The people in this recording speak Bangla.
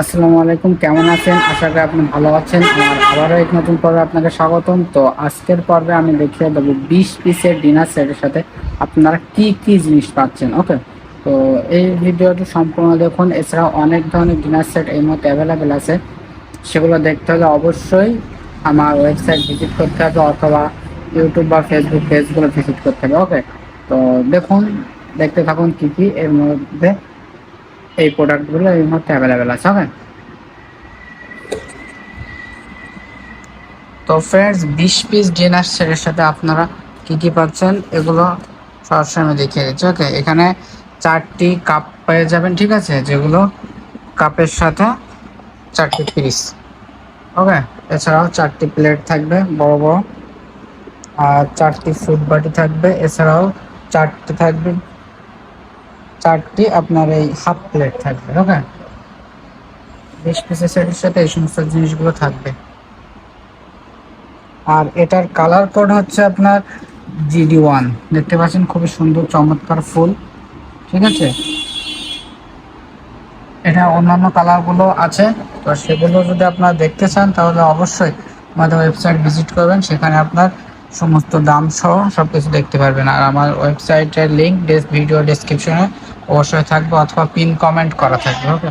আসসালামু আলাইকুম, কেমন আছেন? আশা করি আপনি ভালো আছেন। আমার আবারও এক নতুন পর্বে আপনাকে স্বাগতম। তো আজকের পর্বে আমি দেখিয়ে দেবো 20 পিসের ডিনার সেটের সাথে আপনারা কি কি জিনিস পাচ্ছেন। ওকে, তো এই ভিডিওটি সম্পূর্ণ দেখুন। এছাড়াও অনেক ধরনের ডিনার সেট এই মধ্যে অ্যাভেলেবেল আছে। সেগুলো দেখতে হলে অবশ্যই আমার ওয়েবসাইট ভিজিট করতে হবে অথবা ইউটিউব বা ফেসবুক পেজগুলো ভিজিট করতে হবে। ওকে, তো দেখুন, দেখতে থাকুন কি কি এর মধ্যে এই প্রোডাক্টগুলো এই মুহূর্তে অ্যাভেলেবেল আছে। ওকে, তো ফ্রেন্ডস, 20 পিস ডিনার সেটের সাথে আপনারা কি কি পাচ্ছেন এগুলো সরাসরি আমি দেখিয়ে দিচ্ছি। ওকে, এখানে 4টি কাপ পেয়ে যাবেন, ঠিক আছে, যেগুলো কাপের সাথে 4টি পিস। ওকে, এছাড়াও 4টি প্লেট থাকবে বড় বড়, আর 4টি ফুড বাটি থাকবে। এছাড়াও 4টি থাকবে, 4টি আপনার এই হাফ প্লেট থাকবে। ওকে, 20 পিসের সেটের সাথে এই সমস্ত জিনিসগুলো থাকবে। আর এটার কালার কোড হচ্ছে আপনার GD1। দেখতে পাচ্ছেন খুবই সুন্দর চমৎকার ফুল, ঠিক আছে। এটা অন্যান্য কালারগুলো আছে, তো সেগুলো যদি আপনারা দেখতে চান তাহলে অবশ্যই আমাদের ওয়েবসাইট ভিজিট করবেন। সেখানে আপনার সমস্ত দাম সহ সবকিছু দেখতে পারবেন। আর আমার ওয়েবসাইটের লিঙ্ক ভিডিও ডেসক্রিপশনে অবশ্যই থাকবে অথবা পিন কমেন্ট করা থাকবে। ওকে।